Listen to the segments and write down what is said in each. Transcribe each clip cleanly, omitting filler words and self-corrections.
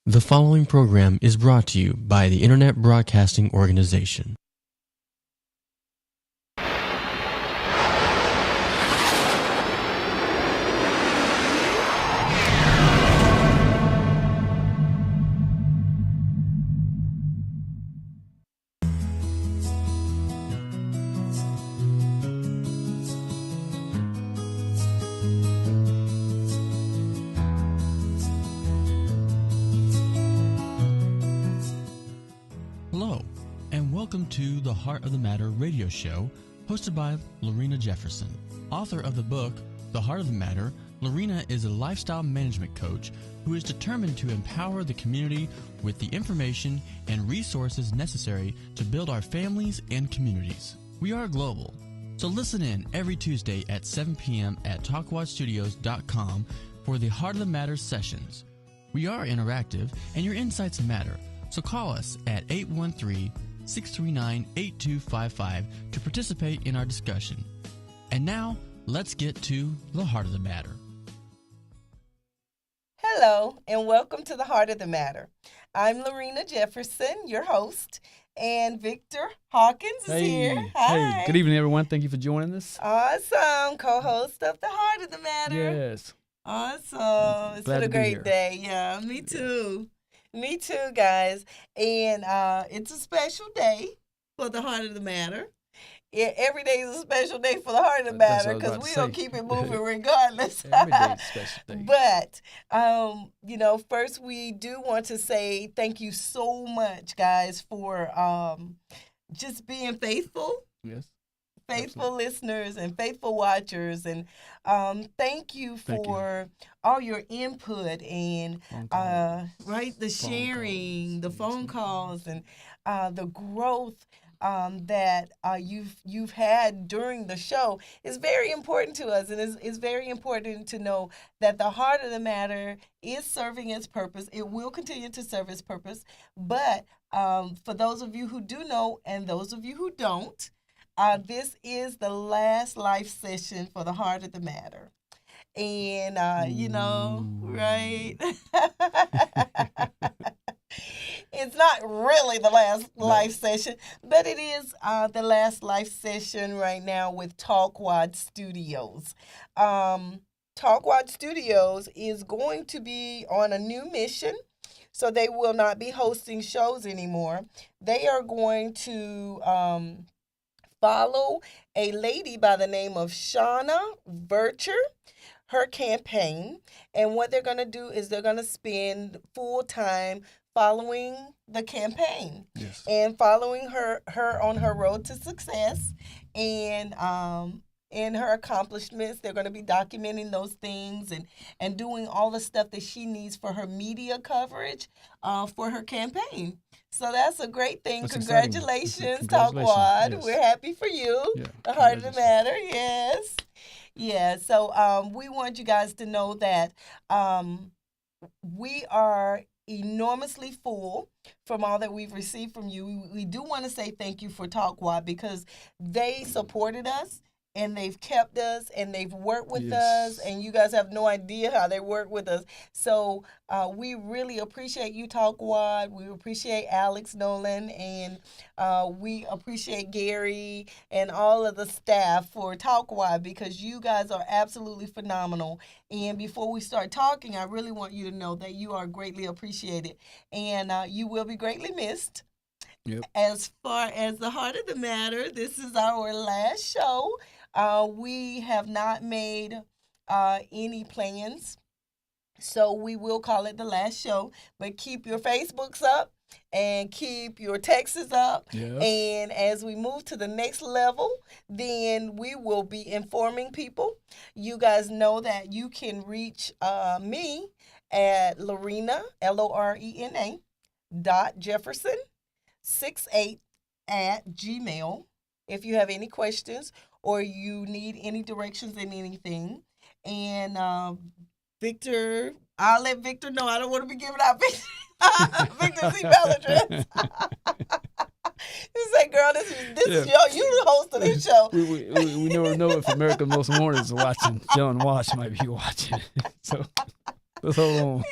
The following program is brought to you by the Internet Broadcasting Organization. Hello, and welcome to the Heart of the Matter radio show, hosted by Lorena Jefferson. Author of the book, The Heart of the Matter, Lorena is a lifestyle management coach who is determined to empower the community with the information and resources necessary to build our families and communities. We are global, so listen in every Tuesday at 7 p.m. at talkwatchstudios.com for the Heart of the Matter sessions. We are interactive, and your insights matter. So call us at 813-639-8255 to participate in our discussion. And now, let's get to the heart of the matter. Hello, and welcome to the Heart of the Matter. I'm Lorena Jefferson, your host, and Victor Hawkins is here. Hi. Hey, good evening, everyone. Thank you for joining us. Awesome, co-host of the Heart of the Matter. Yes. Awesome. It's Glad been a to be great here. day. Yeah, me too. Me too, guys. And it's a special day for the Heart of the Matter. Yeah, every day is a special day for the Heart of the That's Matter what I was because about we're to going to say. keep it moving regardless. Every day is a special day. But, first we do want to say thank you so much, guys, for just being faithful. Yes. Faithful listeners and faithful watchers, and thank you for all your input and the sharing, the phone calls, and the growth that you've had during the show is very important to us, and it's very important to know that the Heart of the Matter is serving its purpose. It will continue to serve its purpose, but for those of you who do know and those of you who don't. This is the last live session for the Heart of the Matter. And, right? It's not really the last live session, but it is the last live session right now with Talkwad Studios. Talkwad Studios is going to be on a new mission. So they will not be hosting shows anymore. They are going to follow a lady by the name of Shauna Vercher, her campaign. And what they're going to do is they're going to spend full time following the campaign. Yes. And following her on her road to success. And in her accomplishments, they're going to be documenting those things and doing all the stuff that she needs for her media coverage for her campaign. So that's a great thing. That's Congratulations, exciting. Talkwad. Yes. We're happy for you. Yeah. The Heart of the Matter, yes. Yeah, so we want you guys to know that we are enormously full from all that we've received from you. We do want to say thank you for Talkwad because they supported us. And they've kept us, and they've worked with us, and you guys have no idea how they work with us. So we really appreciate you, Talkwad. We appreciate Alex Nolan, and we appreciate Gary and all of the staff for Talkwad because you guys are absolutely phenomenal. And before we start talking, I really want you to know that you are greatly appreciated, and you will be greatly missed. Yep. As far as the Heart of the Matter, this is our last show. We have not made any plans, so we will call it the last show. But keep your Facebooks up and keep your texts up. Yes. And as we move to the next level, then we will be informing people. You guys know that you can reach me at Lorena, Lorena, .Jefferson68@gmail if you have any questions or you need any directions in anything. And Victor, I'll let Victor know. I don't want to be giving out Victor's email address. He said, "Girl, this is you the host of this show." We never know if American Most Mornings are watching. John Walsh might be watching. So so long.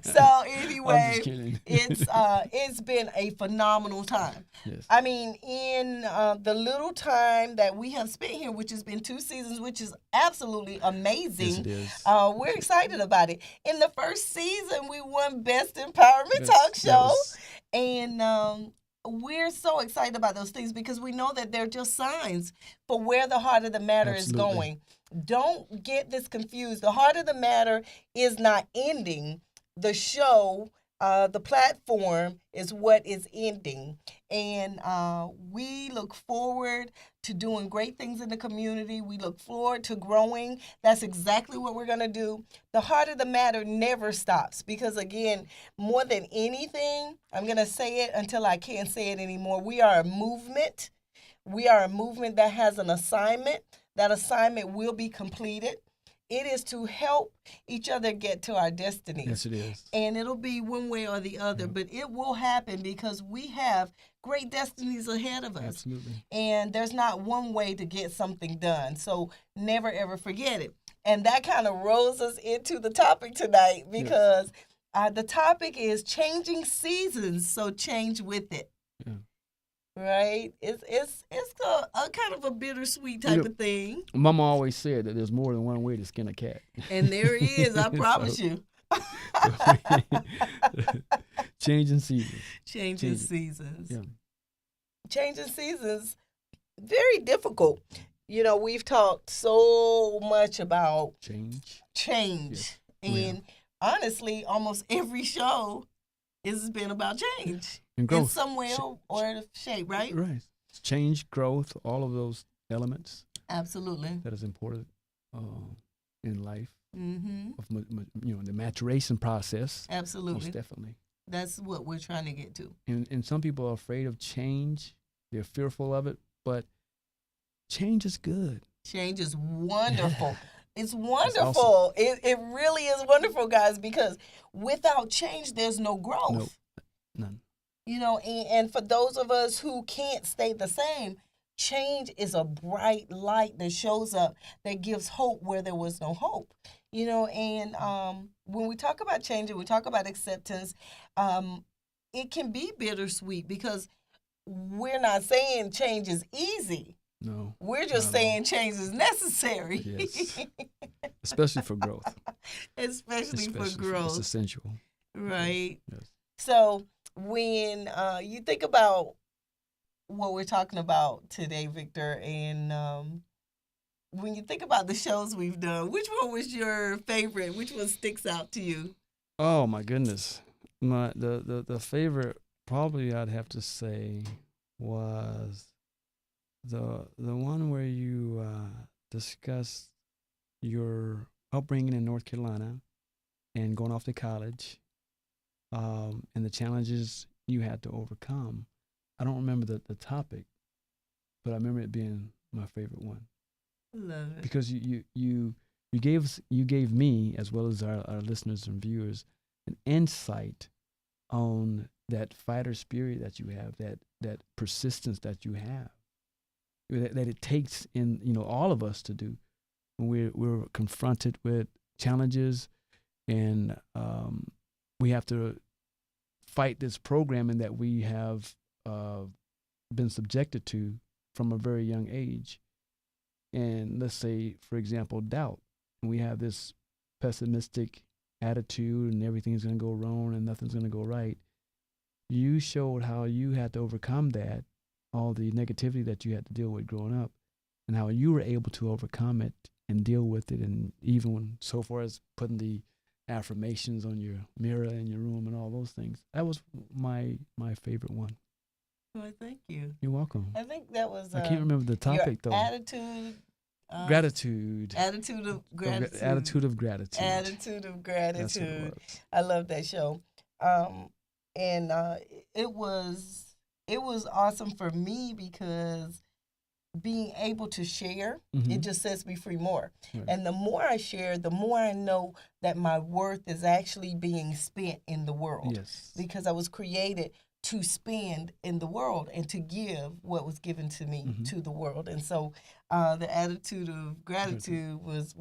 So I'm anyway, just kidding. it's been a phenomenal time. Yes. I mean, in the little time that we have spent here, which has been 2 seasons, which is absolutely amazing. Yes, it is. We're excited about it. In the first season, we won Best Empowerment Yes, Talk that Show. was- And we're so excited about those things because we know that they're just signs for where the heart of the matter is Absolutely. going. Don't get this confused. The heart of the matter is not ending. The show, the platform is what is ending. And we look forward to doing great things in the community. We look forward to growing. That's exactly what we're going to do. The heart of the matter never stops because, again, more than anything, I'm going to say it until I can't say it anymore. We are a movement. We are a movement that has an assignment. That assignment will be completed. It is to help each other get to our destiny. Yes, it is. And it'll be one way or the other, but it will happen because we have great destinies ahead of us. Absolutely. And there's not one way to get something done. So never, ever forget it. And that kind of rolls us into the topic tonight because the topic is changing seasons, so change with it. Yeah. Right? It's a kind of a bittersweet type of thing. Mama always said that there's more than one way to skin a cat. And there he is, I promise you. Changing seasons. Changing seasons. Yeah. Changing seasons, very difficult. You know, we've talked so much about Change. change. Yeah. And honestly, almost every show has been about change. And growth. In some way or shape, right? Right. Change, growth, all of those elements Absolutely. that is important in life. Mm-hmm. Of the maturation process. Absolutely. Most definitely. That's what we're trying to get to. And some people are afraid of change. They're fearful of it, but change is good. Change is wonderful. It's wonderful. It's awesome. It really is wonderful, guys, because without change, there's no growth. Nope. None. You know, and for those of us who can't stay the same, change is a bright light that shows up that gives hope where there was no hope. You know, and when we talk about change and we talk about acceptance, it can be bittersweet because we're not saying change is easy. No. We're just saying change is necessary. Yes. Especially for growth. Especially for It's growth. essential. Right. Yes. So when you think about what we're talking about today, Victor, and when you think about the shows we've done, which one was your favorite? Which one sticks out to you? Oh my goodness. The favorite probably I'd have to say was the one where you discussed your upbringing in North Carolina and going off to college, and the challenges you had to overcome. I don't remember the topic, but I remember it being my favorite one. Love it. Because you gave me, as well as our listeners and viewers, an insight on that fighter spirit that you have, that persistence that you have, that it takes in all of us to do when we're confronted with challenges, and we have to fight this programming that we have been subjected to from a very young age. And let's say, for example, doubt. And we have this pessimistic attitude and everything's going to go wrong and nothing's going to go right. You showed how you had to overcome that, all the negativity that you had to deal with growing up, and how you were able to overcome it and deal with it, and even so far as putting the affirmations on your mirror in your room and all those things. That was my favorite one. Well, thank you. You're welcome. I think that was. I can't remember the topic though. Attitude. Gratitude. Attitude of gratitude. Attitude of gratitude. Attitude of That's what it gratitude. was. I love that show. And it was awesome for me because being able to share, it just sets me free more. Right. And the more I share, the more I know that my worth is actually being spent in the world. Yes. Because I was created to spend in the world and to give what was given to me to the world. And so the attitude of gratitude was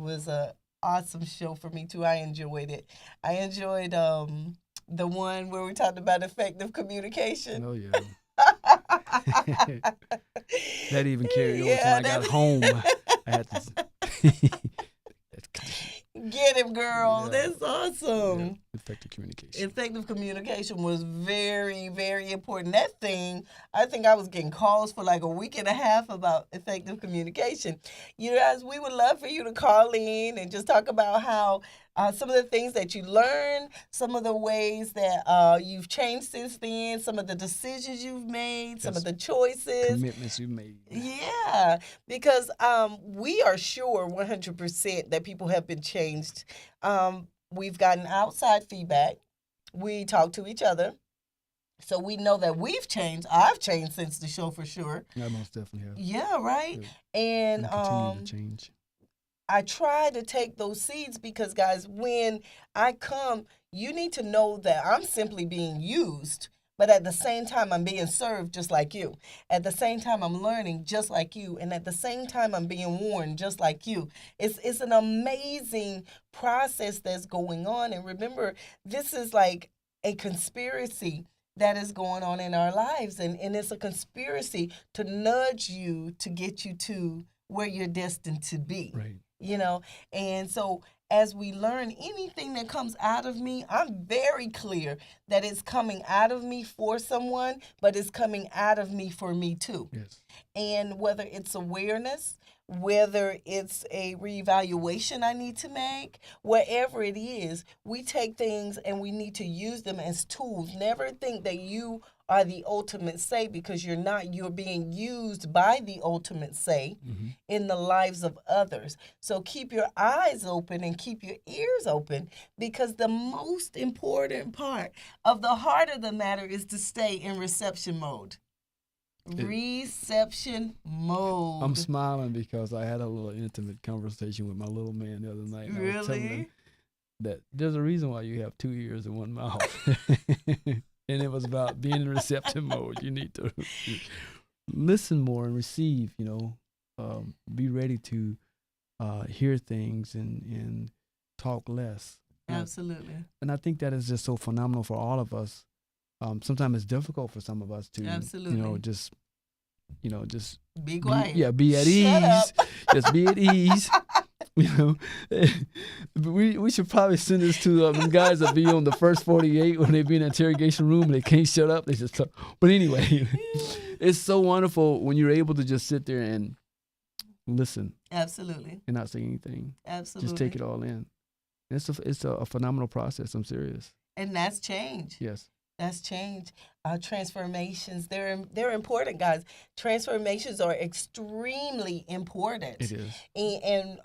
awesome show for me too. I enjoyed it. I enjoyed the one where we talked about effective communication. Oh yeah. That even carried over Yeah, till I got home. I had to. Get him, girl. Yeah. That's awesome. Yeah. Effective communication. Effective communication was very, very important. That thing, I think I was getting calls for like a week and a half about effective communication. You guys, we would love for you to call in and just talk about how some of the things that you learned, some of the ways that you've changed since then, some of the decisions you've made, some of the choices. Commitments you've made. Yeah, because we are sure 100% that people have been changed. We've gotten outside feedback. We talk to each other. So we know that we've changed. I've changed since the show for sure. I most definitely have. Yeah, right? Yeah. And continue to change. I try to take those seeds because, guys, when I come, you need to know that I'm simply being used, but at the same time, I'm being served just like you. At the same time, I'm learning just like you. And at the same time, I'm being warned just like you. It's an amazing process that's going on. And remember, this is like a conspiracy that is going on in our lives. And it's a conspiracy to nudge you to get you to where you're destined to be. Right. You know, and so as we learn anything that comes out of me, I'm very clear that it's coming out of me for someone, but it's coming out of me for me too. Yes. And whether it's awareness, whether it's a reevaluation I need to make, whatever it is, we take things and we need to use them as tools. Never think that you are the ultimate say, because you're not. You're being used by the ultimate say in the lives of others. So keep your eyes open and keep your ears open, because the most important part of the heart of the matter is to stay in reception mode. Reception mode. I'm smiling because I had a little intimate conversation with my little man the other night. And I was telling him that there's a reason why you have 2 ears and 1 mouth. And it was about being in reception mode. You need to listen more and receive, be ready to hear things and talk less. Absolutely. And I think that is just so phenomenal for all of us. Sometimes it's difficult for some of us to, just be quiet. Be at ease. Just be at ease. We should probably send this to them guys that be on the first 48 when they be in the interrogation room and they can't shut up. They just talk. But anyway, it's so wonderful when you're able to just sit there and listen. Absolutely. And not say anything. Absolutely. Just take it all in. It's a phenomenal process. I'm serious. And that's change. Yes. That's change. Transformations, they're important, guys. Transformations are extremely important. It is. And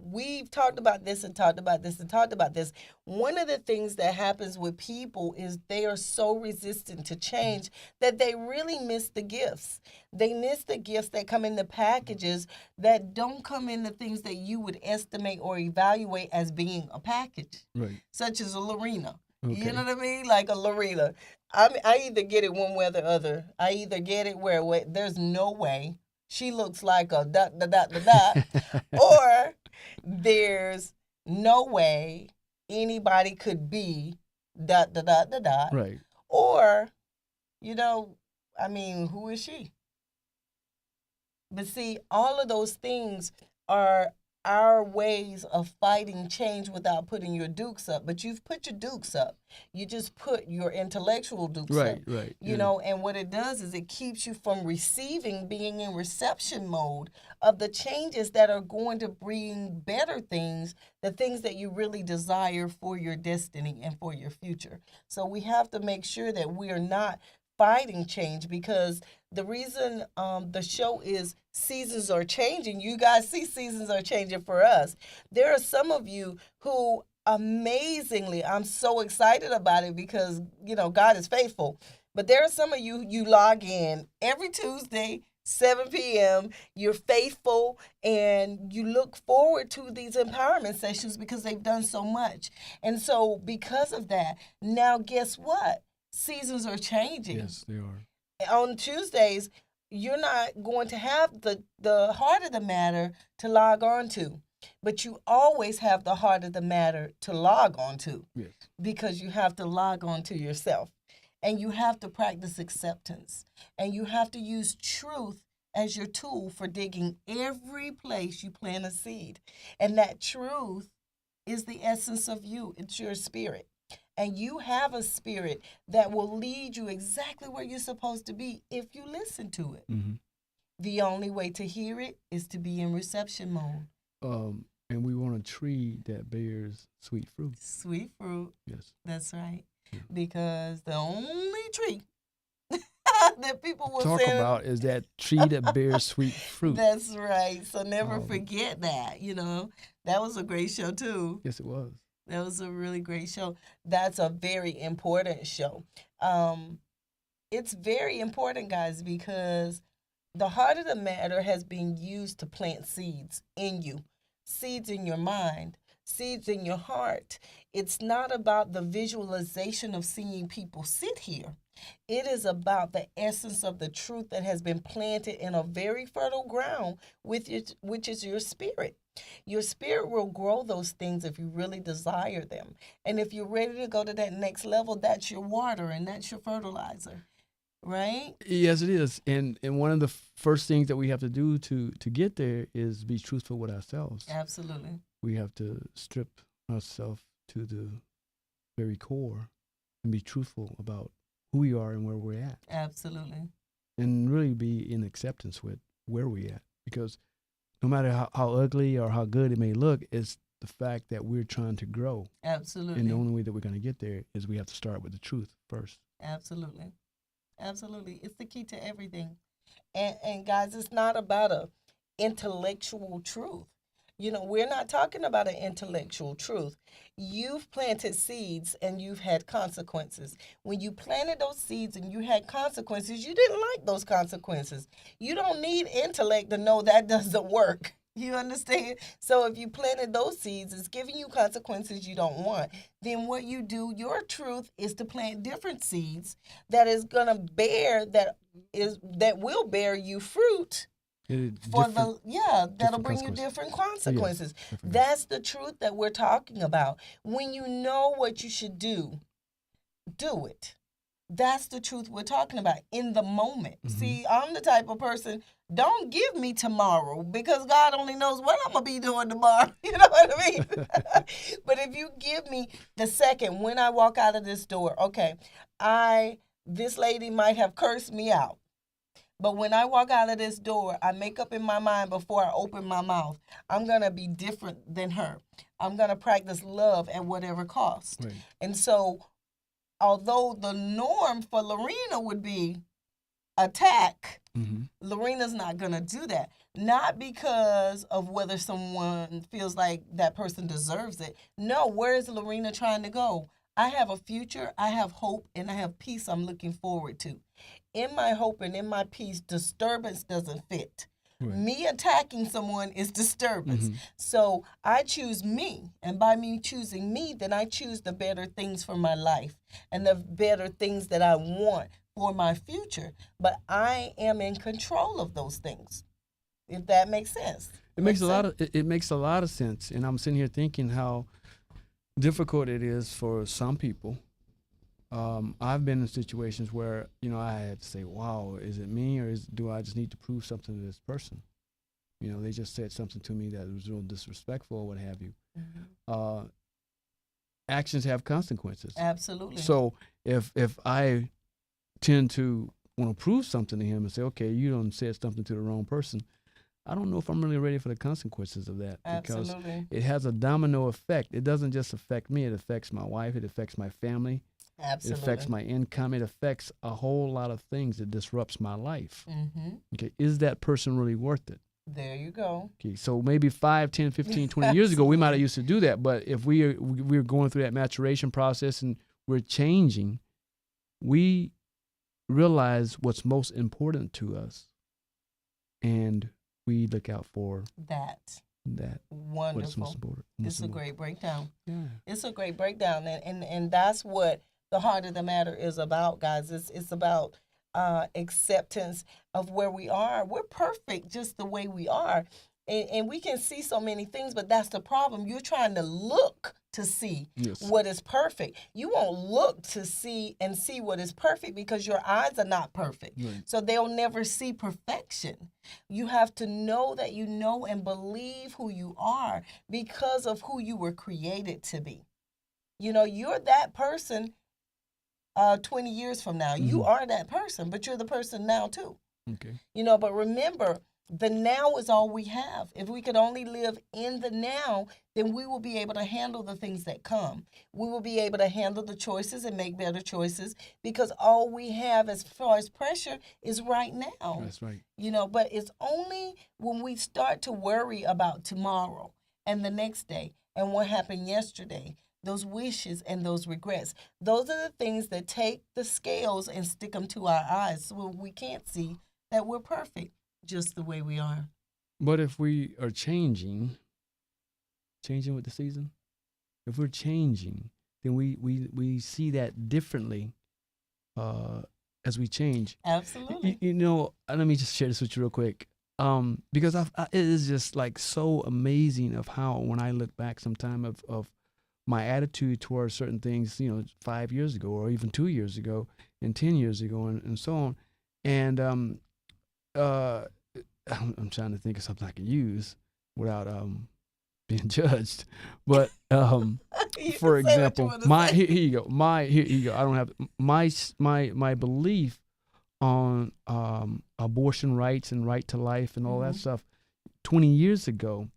we've talked about this and talked about this and talked about this. One of the things that happens with people is they are so resistant to change that they really miss the gifts. They miss the gifts that come in the packages that don't come in the things that you would estimate or evaluate as being a package. Right. Such as a Lorena. Okay. You know what I mean? Like a Lorena. I either get it one way or the other. I either get it where there's no way she looks like a ... or there's no way anybody could be ... Right. Or, who is she? But see, all of those things are our ways of fighting change without putting your dukes up. But you've put your dukes up. You just put your intellectual dukes up. Right. And what it does is it keeps you from receiving, being in reception mode of the changes that are going to bring better things, the things that you really desire for your destiny and for your future. So we have to make sure that we are not fighting change, because the reason the show is Seasons Are Changing, you guys see Seasons Are Changing for us. There are some of you who amazingly, I'm so excited about it because, God is faithful. But there are some of you log in every Tuesday, 7 p.m. You're faithful and you look forward to these empowerment sessions because they've done so much. And so because of that, now guess what? Seasons are changing. Yes, they are. On Tuesdays, you're not going to have the heart of the matter to log on to. But you always have the heart of the matter to log on to. Yes. Because you have to log on to yourself. And you have to practice acceptance. And you have to use truth as your tool for digging every place you plant a seed. And that truth is the essence of you. It's your spirit. And you have a spirit that will lead you exactly where you're supposed to be if you listen to it. Mm-hmm. The only way to hear it is to be in reception mode. And we want a tree that bears sweet fruit. Sweet fruit. Yes. That's right. Yeah. Because the only tree that people will talk about is that tree that bears sweet fruit. That's right. So never forget that. That was a great show too. Yes, it was. That was a really great show. That's a very important show. It's very important, guys, because the heart of the matter has been used to plant seeds in you, seeds in your mind, seeds in your heart. It's not about the visualization of seeing people sit here. It is about the essence of the truth that has been planted in a very fertile ground, which is your spirit. Your spirit will grow those things if you really desire them. And if you're ready to go to that next level, that's your water and that's your fertilizer, right? Yes, it is. And one of the first things that we have to do to get there is be truthful with ourselves. Absolutely. We have to strip ourselves to the very core and be truthful about who we are and where we're at. Absolutely. And really be in acceptance with where we're at. Because no matter how ugly or how good it may look, it's the fact that we're trying to grow. Absolutely. And the only way that we're going to get there is we have to start with the truth first. Absolutely. Absolutely. It's the key to everything. And guys, it's not about a intellectual truth. We're not talking about an intellectual truth. You've planted seeds and you've had consequences. When you planted those seeds and you had consequences, you didn't like those consequences. You don't need intellect to know that doesn't work. You understand? So if you planted those seeds, it's giving you consequences you don't want. Then what you do, your truth is to plant different seeds that is going to bear, that will bear you fruit. That'll bring you different consequences. Yes, that's the truth that we're talking about. When you know what you should do it. That's the truth we're talking about in the moment. Mm-hmm. See, I'm the type of person, don't give me tomorrow because God only knows what I'm going to be doing tomorrow. You know what I mean? But if you give me the second, when I walk out of this door, okay, this lady might have cursed me out. But when I walk out of this door, I make up in my mind before I open my mouth, I'm going to be different than her. I'm going to practice love at whatever cost. Right. And so, although the norm for Lorena would be attack, mm-hmm. Lorena's not going to do that. Not because of whether someone feels like that person deserves it. No, where is Lorena trying to go? I have a future, I have hope, and I have peace I'm looking forward to. In my hope and in my peace, disturbance doesn't fit. Right. Me attacking someone is disturbance. Mm-hmm. So I choose me. And by me choosing me, then I choose the better things for my life and the better things that I want for my future. But I am in control of those things, if that makes sense. It makes a lot of sense. And I'm sitting here thinking how difficult it is for some people. I've been in situations where, I had to say, wow, is it me or do I just need to prove something to this person? They just said something to me that was real disrespectful or what have you. Mm-hmm. Actions have consequences. Absolutely. So if I tend to want to prove something to him and say, okay, you done said something to the wrong person, I don't know if I'm really ready for the consequences of that. Absolutely. Because it has a domino effect. It doesn't just affect me. It affects my wife. It affects my family. Absolutely. It affects my income. It affects a whole lot of things. It disrupts my life. Mm-hmm. Okay, is that person really worth it? There you go. Okay, so maybe 5, 10, 15, 20 years ago, we might have used to do that. But if we're going through that maturation process and we're changing, we realize what's most important to us. And we look out for that. Wonderful. What's most important. It's a great breakdown. Yeah. It's a great breakdown. And that's what the heart of the matter is about, guys. It's about acceptance of where we are. We're perfect just the way we are. And we can see so many things, but that's the problem. You're trying to look to see what is perfect. You won't look to see what is perfect because your eyes are not perfect. Right. So they'll never see perfection. You have to know that you know and believe who you are because of who you were created to be. You know, you're that person 20 years from now. Mm-hmm. You are that person, but you're the person now too. Okay. You know, but remember, the now is all we have. If we could only live in the now, then we will be able to handle the things that come. We will be able to handle the choices and make better choices because all we have as far as pressure is right now. That's right. You know, but it's only when we start to worry about tomorrow and the next day and what happened yesterday, those wishes and those regrets. Those are the things that take the scales and stick them to our eyes so we can't see that we're perfect. Just the way we are. But if we are changing with the season, if we're changing, then we see that differently as we change. Absolutely. You know, let me just share this with you real quick. Because it is just like so amazing of how when I look back sometime of my attitude towards certain things, you know, 5 years ago or even 2 years ago and 10 years ago and so on. And I'm trying to think of something I can use without being judged. But for example, here you go. I don't have my belief on abortion rights and right to life and all that stuff 20 years ago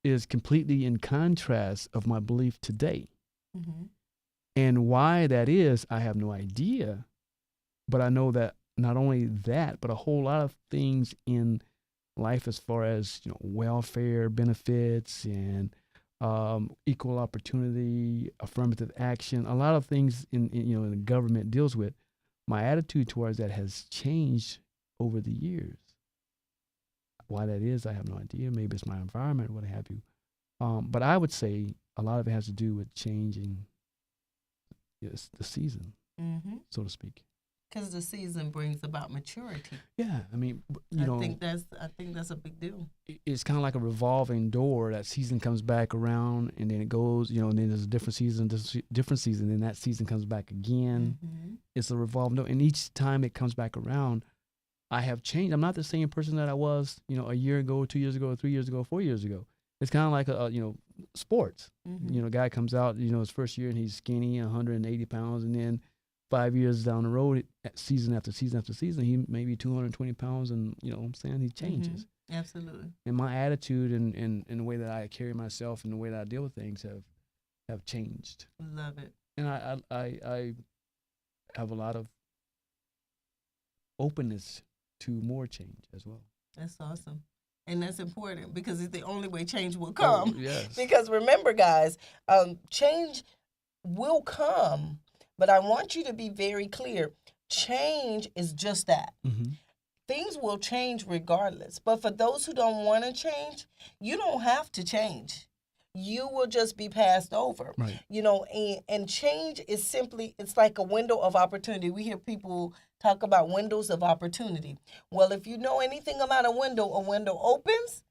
is completely in contrast of my belief today. Mm-hmm. And why that is, I have no idea. But I know that not only that, but a whole lot of things in life as far as, you know, welfare benefits and equal opportunity, affirmative action, a lot of things in the government deals with. My attitude towards that has changed over the years. Why that is, I have no idea. Maybe it's my environment, what have you. But I would say a lot of it has to do with changing the season, so to speak. Because the season brings about maturity. Yeah, I mean, I think that's a big deal. It's kind of like a revolving door. That season comes back around, and then it goes, and then there's a different season, then that season comes back again. Mm-hmm. It's a revolving door, and each time it comes back around, I have changed. I'm not the same person that I was, a year ago, 2 years ago, 3 years ago, 4 years ago. It's kind of like sports. Mm-hmm. Guy comes out, his first year, and he's skinny, 180 pounds, and then 5 years down the road, season after season after season, he may be 220 pounds, and what I'm saying, he changes. Mm-hmm. Absolutely. And my attitude and the way that I carry myself and the way that I deal with things have changed. Love it. And I have a lot of openness to more change as well. That's awesome. And that's important because it's the only way change will come. Oh, yes. Because remember, guys, change will come. But I want you to be very clear. Change is just that. Mm-hmm. Things will change regardless. But for those who don't want to change, you don't have to change. You will just be passed over. Right. And change is simply, it's like a window of opportunity. We hear people talk about windows of opportunity. Well, if you know anything about a window opens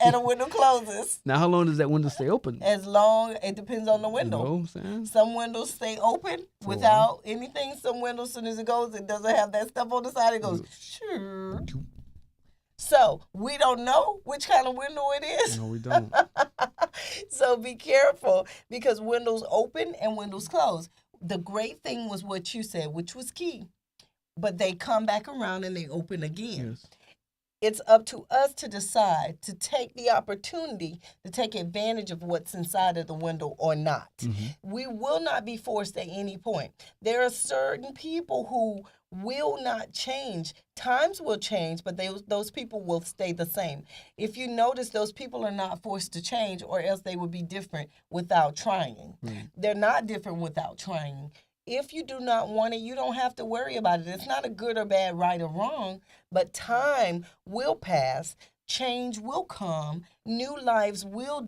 and a window closes. Now, how long does that window stay open? As long, it depends on the window. You know what I'm saying? Some windows stay open without anything. Some windows, as soon as it goes, it doesn't have that stuff on the side. It goes, sure. So we don't know which kind of window it is. No, we don't. So be careful because windows open and windows close. The great thing was what you said, which was key. But they come back around and they open again. Yes. It's up to us to decide to take the opportunity to take advantage of what's inside of the window or not. Mm-hmm. We will not be forced at any point. There are certain people who will not change. Times will change, but those people will stay the same. If you notice, those people are not forced to change, or else they would be different without trying. Mm-hmm. They're not different without trying. If you do not want it, you don't have to worry about it. It's not a good or bad, right or wrong, but time will pass, change will come, new lives will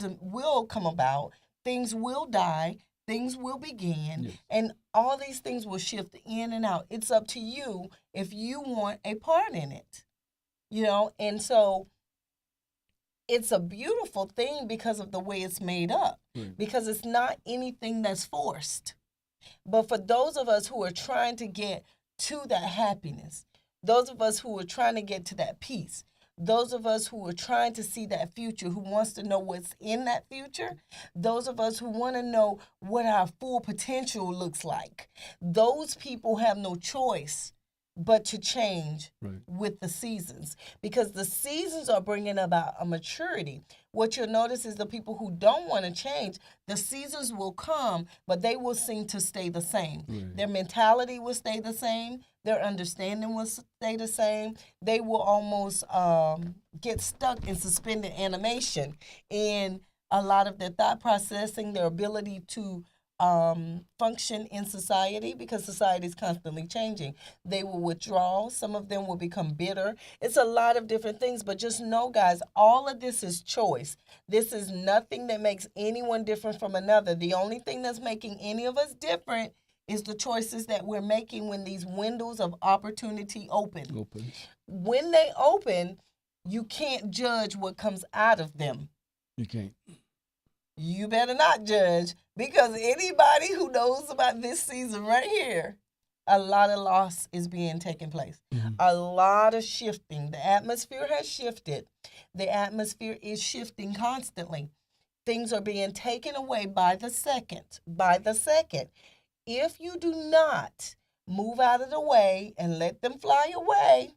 come about, things will die, things will begin, yes. And all these things will shift in and out. It's up to you if you want a part in it, and so it's a beautiful thing because of the way it's made up, because it's not anything that's forced. But for those of us who are trying to get to that happiness, those of us who are trying to get to that peace, those of us who are trying to see that future, who wants to know what's in that future, those of us who want to know what our full potential looks like, those people have no choice but to change with the seasons, because the seasons are bringing about a maturity. What you'll notice is the people who don't want to change, the seasons will come, but they will seem to stay the same. Their mentality will stay the same. Their understanding will stay the same. They will almost get stuck in suspended animation in a lot of their thought processing, their ability to function in society, because society is constantly changing. They will withdraw. Some of them will become bitter. It's a lot of different things, but just know, guys, all of this is choice. This is nothing that makes anyone different from another. The only thing that's making any of us different is the choices that we're making when these windows of opportunity open. When they open, you can't judge what comes out of them. You can't. You better not judge, because anybody who knows about this season right here, a lot of loss is being taken place. A lot of shifting. The atmosphere has shifted. The atmosphere is shifting constantly. Things are being taken away by the second. If you do not move out of the way and let them fly away,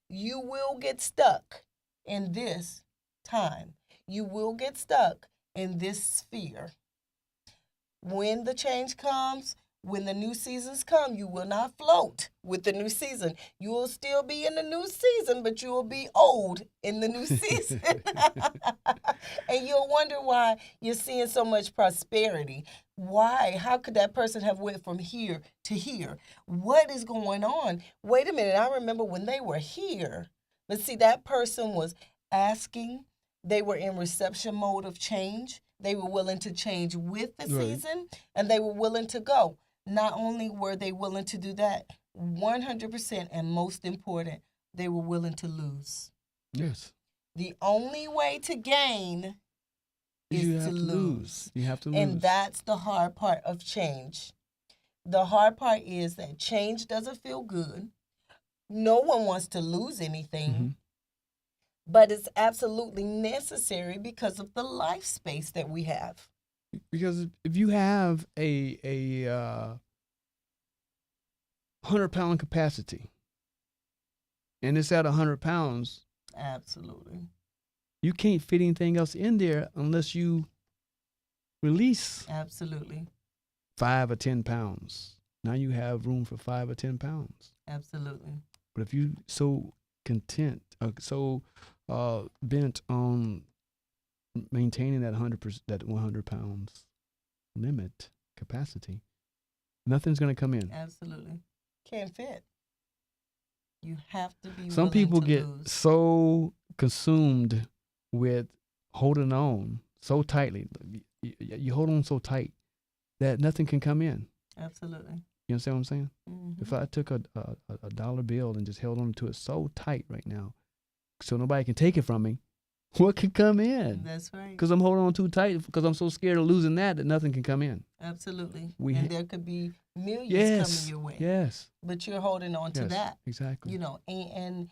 you will get stuck in this time. You will get stuck in this sphere. When the change comes, when the new seasons come, you will not float with the new season. You will still be in the new season, but you will be old in the new season. And you'll wonder why you're seeing so much prosperity. Why? How could that person have went from here to here? What is going on? Wait a minute. I remember when they were here. But see, that person was asking. They were in reception mode of change. They were willing to change with the season, and they were willing to go. Not only were they willing to do that, 100%, and most important, they were willing to lose. Yes. The only way to gain is to lose. You have to lose. And that's the hard part of change. The hard part is that change doesn't feel good. No one wants to lose anything. But it's absolutely necessary because of the life space that we have. Because if you have a 100-pound capacity, and it's at 100 pounds, absolutely, you can't fit anything else in there unless you release 5 or 10 pounds. Now you have room for 5 or 10 pounds. Absolutely. But if you so content, bent on maintaining that 100 pounds limit capacity, nothing's going to come in. Absolutely. Can't fit. You have to be Some people to get lose. so consumed with holding on so tightly. You hold on so tight that nothing can come in. Absolutely. You understand what I'm saying? Mm-hmm. If I took a dollar bill and just held on to it so tight right now, so nobody can take it from me, what can come in? That's right. Because I'm holding on too tight because I'm so scared of losing that nothing can come in. Absolutely. And there could be millions coming your way. Yes. But you're holding on to that. Exactly. You know, and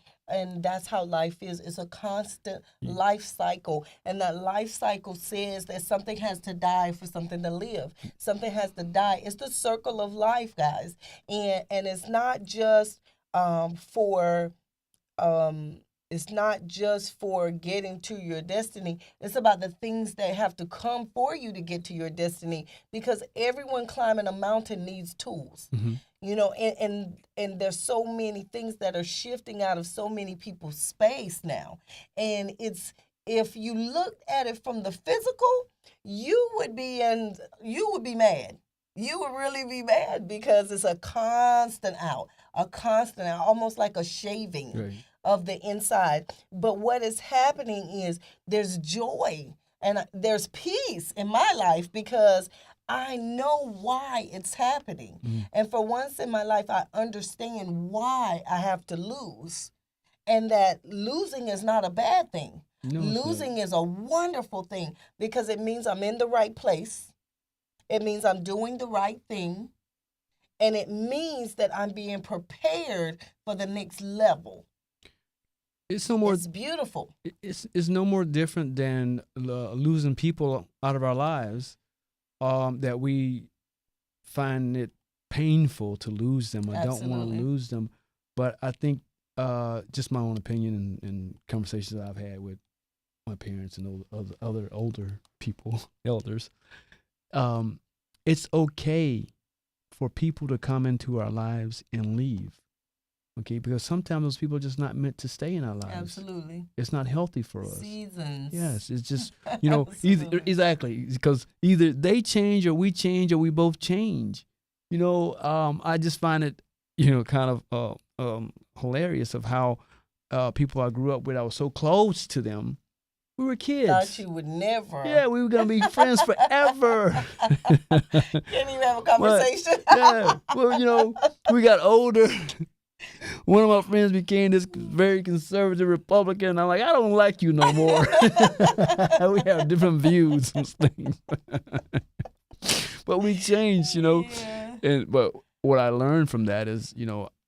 that's how life is. It's a constant life cycle. And that life cycle says that something has to die for something to live. Something has to die. It's the circle of life, guys. And it's not just it's not just for getting to your destiny. It's about the things that have to come for you to get to your destiny, because everyone climbing a mountain needs tools. Mm-hmm. You know, and there's so many things that are shifting out of so many people's space now. And if you looked at it from the physical, you would be mad. You would really be mad, because it's a constant out, almost like a shaving. Right. Of the inside. But what is happening is there's joy and there's peace in my life, because I know why it's happening. Mm-hmm. And for once in my life, I understand why I have to lose, and that losing is not a bad thing. No, it's not. Losing is a wonderful thing because it means I'm in the right place. It means I'm doing the right thing. And it means that I'm being prepared for the next level. It's no more. It's beautiful. It's no more different than losing people out of our lives. That we find it painful to lose them. I don't want to lose them. But I think, just my own opinion and conversations that I've had with my parents and other older people, elders, it's okay for people to come into our lives and leave. Okay, because sometimes those people are just not meant to stay in our lives. Absolutely. It's not healthy for us. Seasons. Yes, it's just, exactly, because either they change or we change or we both change. I just find it, kind of hilarious of how people I grew up with, I was so close to them. We were kids. Thought you would never. Yeah, we were going to be friends forever. Can't even have a conversation. Well, we got older. One of my friends became this very conservative Republican. I'm like, I don't like you no more. We have different views on things. But we changed, Yeah. But what I learned from that is,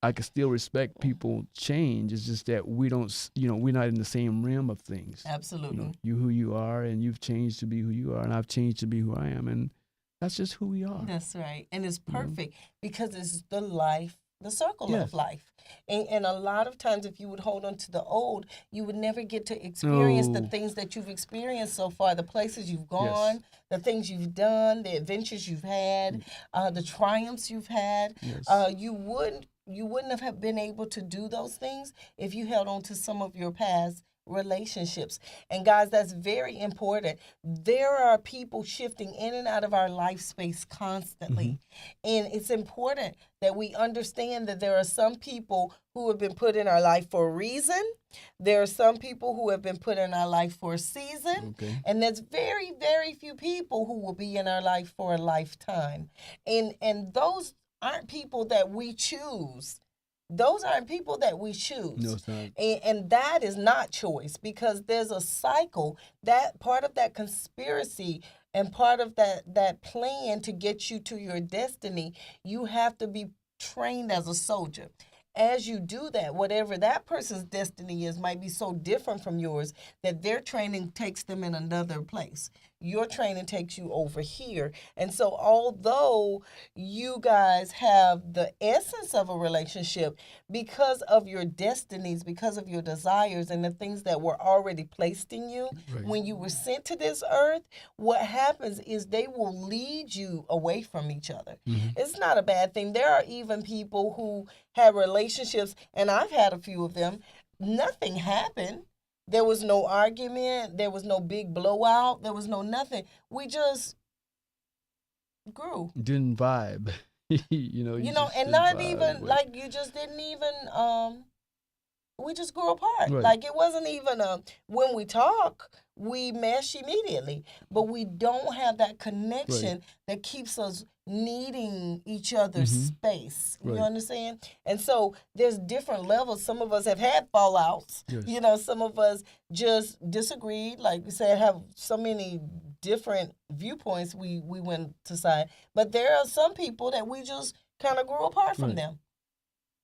I can still respect people change. It's just that we don't, we're not in the same realm of things. Absolutely. You who you are, and you've changed to be who you are, and I've changed to be who I am, and that's just who we are. That's right. And it's perfect because it's the circle of life. And a lot of times if you would hold on to the old, you would never get to experience the things that you've experienced so far, the places you've gone, the things you've done, the adventures you've had, the triumphs you've had. Yes. You wouldn't have been able to do those things if you held on to some of your past relationships. And guys, that's very important. There are people shifting in and out of our life space constantly. And it's important that we understand that there are some people who have been put in our life for a reason. There are some people who have been put in our life for a season. Okay. And there's very, very few people who will be in our life for a lifetime. And those aren't people that we choose. Those aren't people that we choose. No, it's not. And that is not choice, because there's a cycle. That part of that conspiracy and part of that plan to get you to your destiny, you have to be trained as a soldier. As you do that, whatever that person's destiny is might be so different from yours that their training takes them in another place. Your training takes you over here. And so although you guys have the essence of a relationship, because of your destinies, because of your desires and the things that were already placed in you, when you were sent to this earth, what happens is they will lead you away from each other. It's not a bad thing. There are even people who have relationships, and I've had a few of them, nothing happened. There was no argument. There was no big blowout. There was no nothing. We just grew. Didn't vibe. And not even, like, you just didn't even, we just grew apart. Right. Like, it wasn't even when we talk, we mesh immediately. But we don't have that connection that keeps us needing each other's space. You understand? And so there's different levels. Some of us have had fallouts. Yes. Some of us just disagreed. Like we said, have so many different viewpoints we went to side. But there are some people that we just kind of grew apart from them.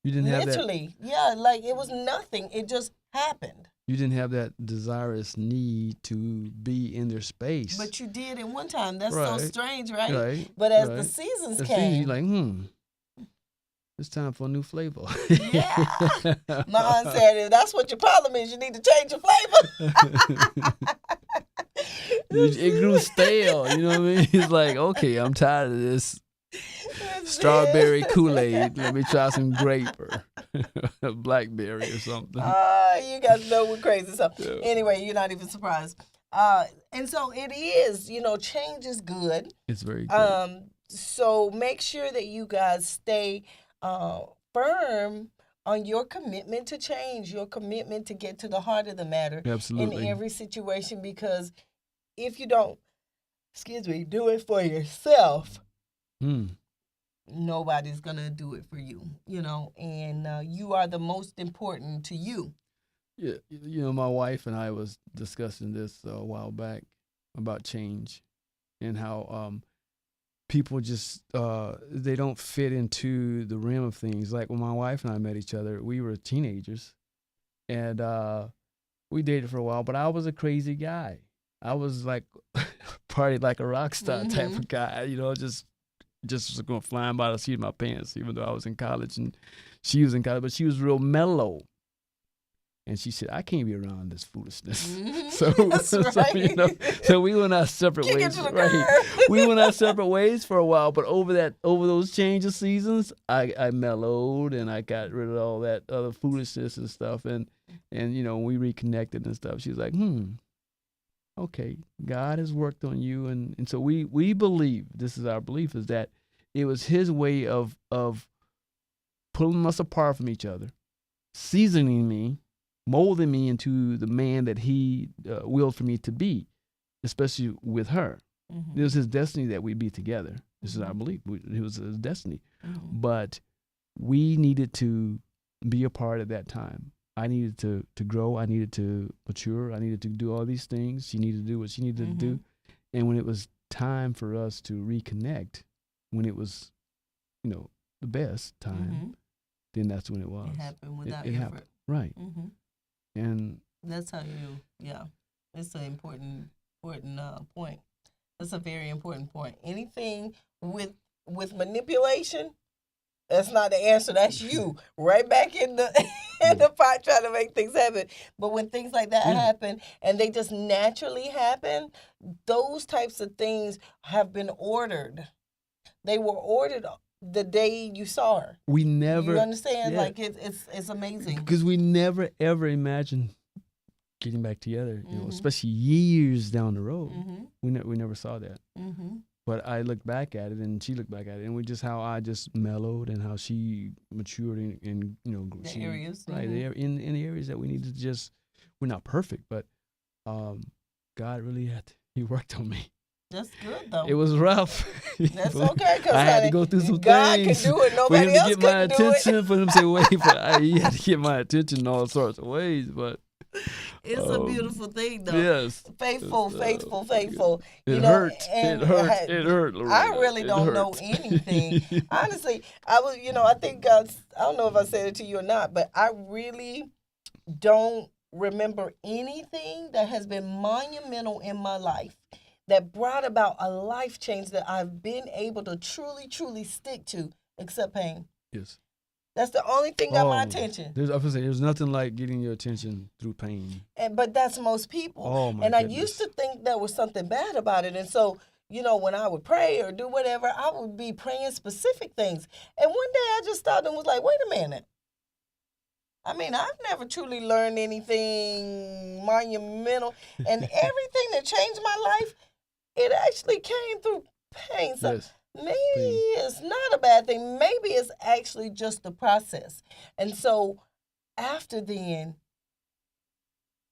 You didn't have literally, like it was nothing. It just happened. You didn't have that desirous need to be in their space. But you did at one time. That's so strange, right? Right. But as the seasons came, you're like, it's time for a new flavor. Yeah. My aunt said, if that's what your problem is, you need to change your flavor. It grew stale, you know what I mean? It's like, okay, I'm tired of this strawberry Kool-Aid. Let me try some grape or blackberry or something. You guys know we're crazy. So anyway, you're not even surprised. And so it is, change is good. It's very good. So make sure that you guys stay firm on your commitment to change, your commitment to get to the heart of the matter. Absolutely. In every situation, because if you don't, do it for yourself, nobody's going to do it for you, and you are the most important to you. Yeah, my wife and I was discussing this a while back about change and how people just they don't fit into the rim of things. Like when my wife and I met each other, we were teenagers, and we dated for a while. But I was a crazy guy. I was like partied like a rock star type of guy. Just was going flying by the seat of my pants, even though I was in college and she was in college. But she was real mellow. And she said, "I can't be around this foolishness." So, That's right. so we went our separate Kick it ways. to the Right, curb. we went our separate ways for a while. But over those change of seasons, I mellowed and I got rid of all that other foolishness and stuff. And we reconnected and stuff. She's like, okay, God has worked on you, and so we believe, this is our belief, is that it was His way of pulling us apart from each other, seasoning me, molding me into the man that He willed for me to be, especially with her. It was His destiny that we be together. This is our belief. It was His destiny. But we needed to be apart at that time. I needed to grow. I needed to mature. I needed to do all these things. She needed to do what she needed to do. And when it was time for us to reconnect, when it was, the best time, then that's when it was. It happened without it effort. happened. Right. And that's how it's an important point. That's a very important point. Anything with manipulation, that's not the answer. That's you right back in the pot trying to make things happen. But when things like that happen and they just naturally happen, those types of things have been ordered. They were ordered the day you saw her. We never. You understand? Like it's amazing. Because we never ever imagined getting back together. Especially years down the road. We never saw that. But I look back at it, and she looked back at it, and how I just mellowed, and how she matured in the areas, right? In the areas that we needed to we're not perfect, but God really He worked on me. That's good though. It was rough. That's okay, because I had to go through some God things. can do it. Nobody else for him to get my couldn't do attention, it. for him to say, "Wait," but he had to get my attention in all sorts of ways. But it's a beautiful thing, though. Yes, faithful. It hurt. It hurt. Lorena. I really don't know anything. Honestly, I think I don't know if I said it to you or not, but I really don't remember anything that has been monumental in my life that brought about a life change that I've been able to truly, truly stick to, except pain. Yes. That's the only thing got my attention. There's nothing like getting your attention through pain. But that's most people. Oh, my goodness. I used to think there was something bad about it. And so, when I would pray or do whatever, I would be praying specific things. And one day I just stopped and was like, wait a minute. I mean, I've never truly learned anything monumental. And everything that changed my life, it actually came through pain. So yes. Maybe it's not a bad thing. Maybe it's actually just the process. And so after then,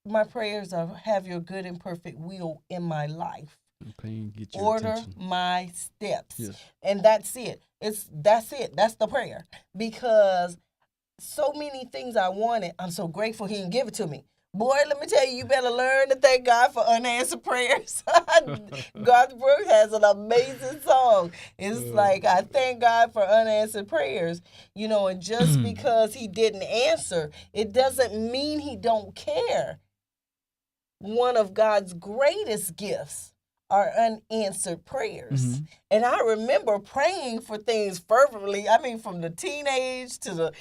my prayers are, have your good and perfect will in my life. Pain, get your Order attention. my steps. Yes. And that's it. That's it. That's the prayer. Because so many things I wanted, I'm so grateful He didn't give it to me. Boy, let me tell you, you better learn to thank God for unanswered prayers. Garth Brooks has an amazing song. It's like, I thank God for unanswered prayers. And just because He didn't answer, it doesn't mean He don't care. One of God's greatest gifts are unanswered prayers. And I remember praying for things fervently. I mean, from the teenage to the,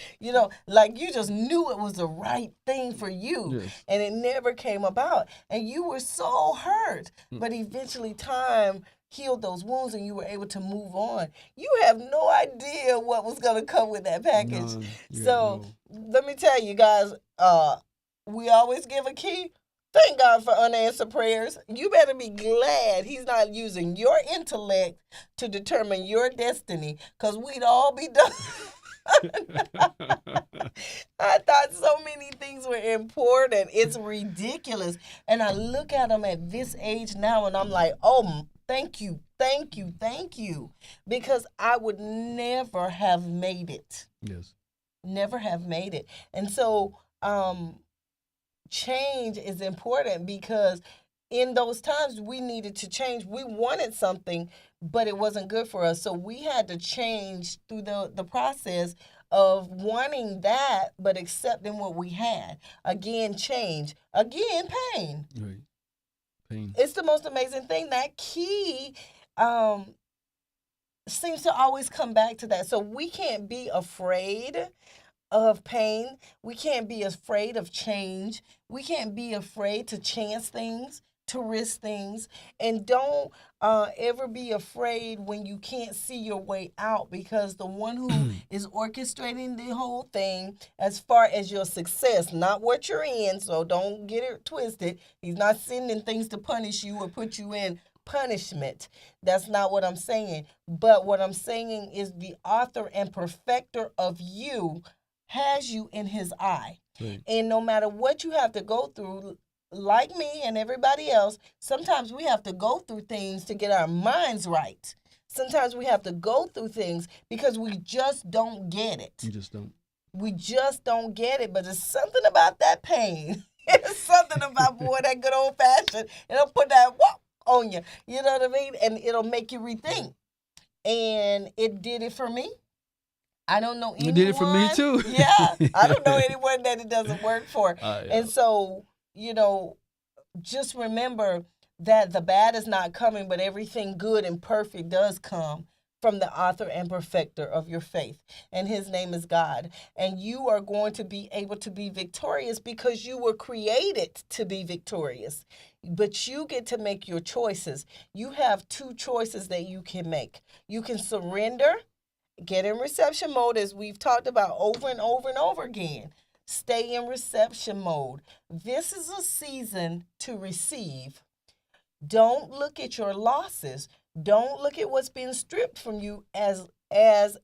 like you just knew it was the right thing for you. Yes. And it never came about. And you were so hurt. But eventually time healed those wounds and you were able to move on. You have no idea what was going to come with that package. Let me tell you guys, we always give a key. Thank God for unanswered prayers. You better be glad He's not using your intellect to determine your destiny, because we'd all be done. I thought so many things were important. It's ridiculous. And I look at them at this age now and I'm like, oh, thank you. Because I would never have made it. Yes. Never have made it. And so, change is important because in those times we needed to change. We wanted something, but it wasn't good for us. So we had to change through the process of wanting that, but accepting what we had. Again, change. Again, pain. Right. Pain. It's the most amazing thing. That key seems to always come back to that. So we can't be afraid of pain. We can't be afraid of change. We can't be afraid to chance things, to risk things. And don't ever be afraid when you can't see your way out, because the one who is orchestrating the whole thing as far as your success, not what you're in, so don't get it twisted. He's not sending things to punish you or put you in punishment. That's not what I'm saying. But what I'm saying is the author and perfecter of you has you in his eye. Right. And no matter what you have to go through, like me and everybody else, sometimes we have to go through things to get our minds right. Sometimes we have to go through things because we just don't get it. You just don't. We just don't get it. But there's something about that pain. It's something about, boy, that good old fashioned. It'll put that whoop on you. You know what I mean? And it'll make you rethink. And it did it for me. I don't know anyone. It did it for me too. Yeah. I don't know anyone that it doesn't work for. Yeah. And so, you know, just remember that the bad is not coming, but everything good and perfect does come from the author and perfecter of your faith. And his name is God. And you are going to be able to be victorious because you were created to be victorious. But you get to make your choices. You have two choices that you can make. You can surrender, get in reception mode, as we've talked about over and over and over again. Stay in reception mode. This is a season to receive. Don't look at your losses. Don't look at what's being stripped from you as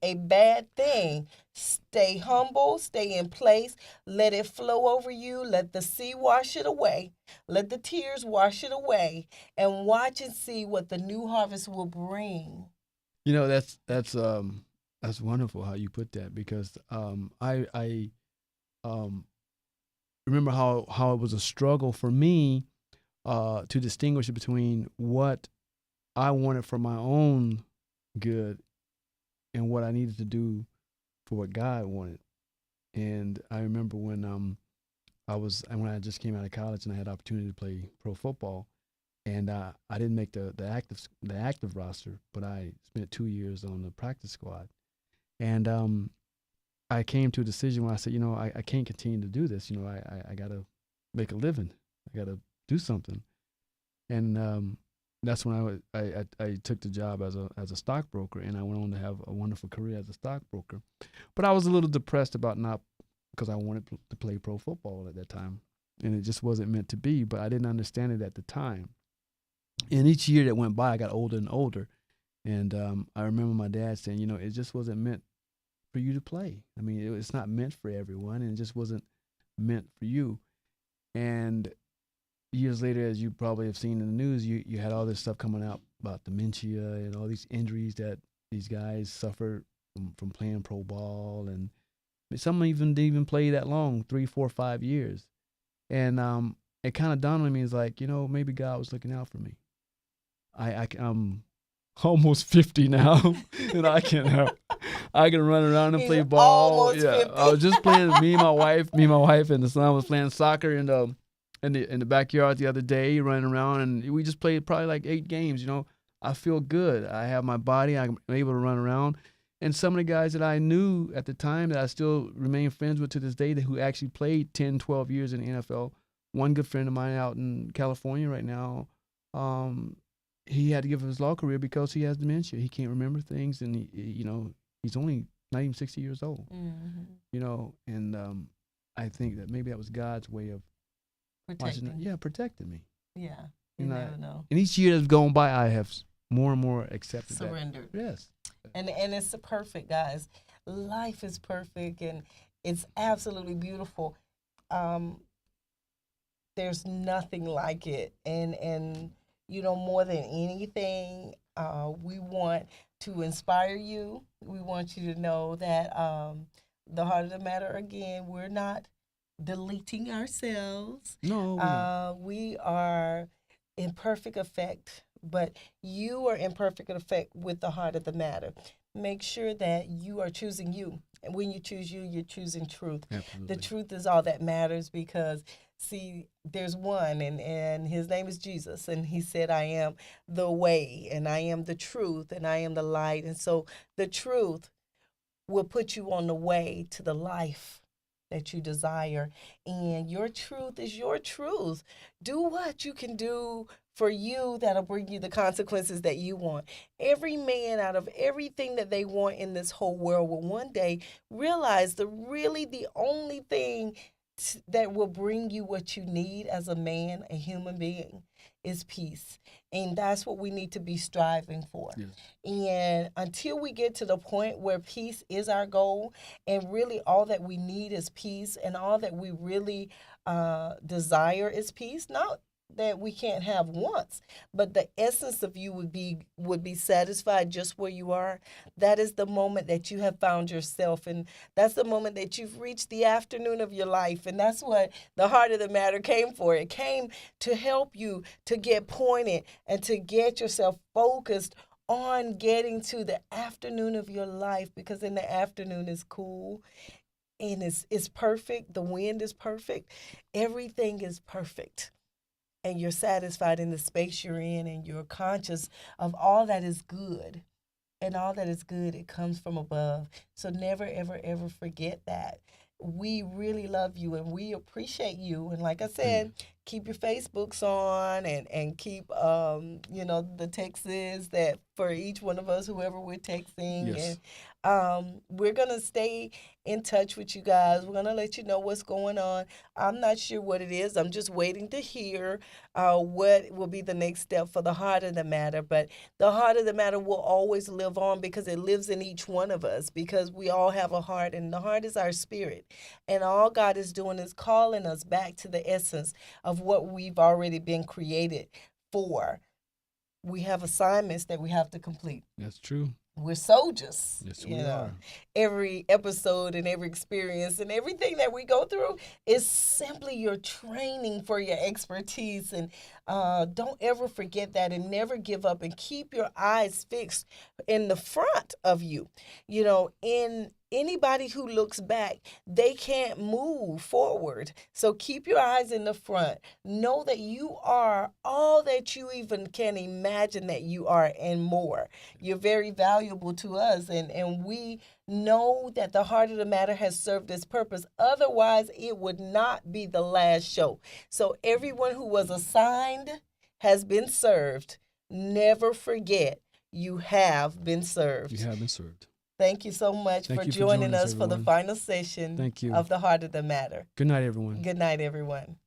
a bad thing. Stay humble, stay in place, let it flow over you, let the sea wash it away, let the tears wash it away, and watch and see what the new harvest will bring. You know, that's wonderful how you put that, because I remember how it was a struggle for me to distinguish between what I wanted for my own good and what I needed to do for what God wanted. And I remember when I just came out of college and I had the opportunity to play pro football, and I didn't make the active roster, but I spent 2 years on the practice squad. And I came to a decision where I said, you know, I can't continue to do this. You know, I got to make a living. I got to do something. And that's when I took the job as a stockbroker, and I went on to have a wonderful career as a stockbroker. But I was a little depressed about not, because I wanted to play pro football at that time, and it just wasn't meant to be. But I didn't understand it at the time. And each year that went by, I got older and older. And I remember my dad saying, you know, it just wasn't meant for you to play. I mean, it's not meant for everyone, and it just wasn't meant for you. And years later, as you probably have seen in the news, you had all this stuff coming out about dementia and all these injuries that these guys suffered from playing pro ball, and some even didn't even play that long, 3, 4, 5 years. And it kind of dawned on me, it's like, you know, maybe God was looking out for me. I'm almost 50 now, and I can run around and play ball. Almost 50. I was just playing. Me and my wife and the son was playing soccer in the backyard the other day, running around, and we just played probably like 8 games. You know, I feel good. I have my body. I'm able to run around. And some of the guys that I knew at the time that I still remain friends with to this day, who actually played 10, 12 years in the NFL. One good friend of mine out in California right now, he had to give up his law career because he has dementia. He can't remember things, and he's only not even 60 years old. Mm-hmm. You know, and I think that maybe that was God's way of protecting me. Yeah, you never know. And each year that's gone by, I have more and more accepted surrendered. That. Yes. And it's perfect, guys. Life is perfect, and it's absolutely beautiful. There's nothing like it, and you know, more than anything, we want to inspire you. We want you to know that the heart of the matter, again, we're not deleting ourselves. No, we're not. We are in perfect effect, but you are in perfect effect with the heart of the matter. Make sure that you are choosing you. And when you choose you, you're choosing truth. Absolutely. The truth is all that matters because, see, there's one, and his name is Jesus. And he said, I am the way, and I am the truth, and I am the light. And so the truth will put you on the way to the life that you desire. And your truth is your truth. Do what you can do for you that'll bring you the consequences that you want. Every man, out of everything that they want in this whole world, will one day realize the only thing that will bring you what you need as a man, a human being, is peace. And that's what we need to be striving for. Yes. And until we get to the point where peace is our goal, and really all that we need is peace, and all that we really desire is peace, not that we can't have wants, but the essence of you would be satisfied just where you are. That is the moment that you have found yourself, and that's the moment that you've reached the afternoon of your life. And that's what the heart of the matter came for. It came to help you to get pointed and to get yourself focused on getting to the afternoon of your life, because in the afternoon is cool and it's perfect. The wind is perfect. Everything is perfect. And you're satisfied in the space you're in, and you're conscious of all that is good. And all that is good, it comes from above. So never, ever, ever forget that. We really love you and we appreciate you. And like I said, keep your Facebooks on and keep, the texts that for each one of us, whoever we're texting. Yes. And we're going to stay in touch with you guys. We're going to let you know what's going on. I'm not sure what it is. I'm just waiting to hear what will be the next step for the heart of the matter. But the heart of the matter will always live on because it lives in each one of us, because we all have a heart, and the heart is our spirit. And all God is doing is calling us back to the essence of what we've already been created for. We have assignments that we have to complete. That's true. We're soldiers. Yes, we are. Every episode and every experience and everything that we go through is simply your training for your expertise. And don't ever forget that, and never give up, and keep your eyes fixed in the front of you. In anybody who looks back, they can't move forward. So keep your eyes in the front. Know that you are all that you even can imagine that you are, and more. You're very valuable to us, and we know that the heart of the matter has served its purpose. Otherwise, it would not be the last show. So everyone who was assigned has been served. Never forget, you have been served. You have been served. Thank you so much for joining us for the final session of the Heart of the Matter. Good night, everyone. Good night, everyone.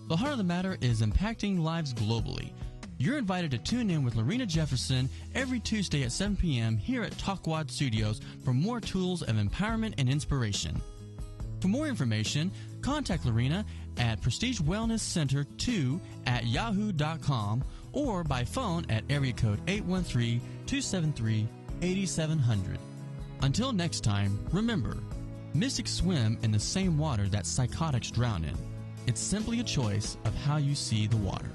The Heart of the Matter is impacting lives globally. You're invited to tune in with Lorena Jefferson every Tuesday at 7 p.m. here at Talkwad Studios for more tools of empowerment and inspiration. For more information, contact Lorena at prestigewellnesscenter2@yahoo.com or by phone at area code 813-273-8700. Until next time, remember, mystics swim in the same water that psychotics drown in. It's simply a choice of how you see the water.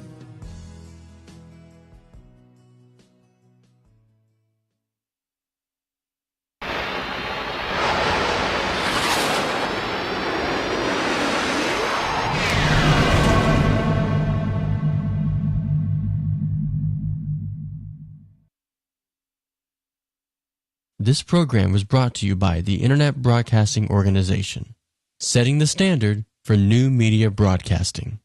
This program was brought to you by the Internet Broadcasting Organization, setting the standard for new media broadcasting.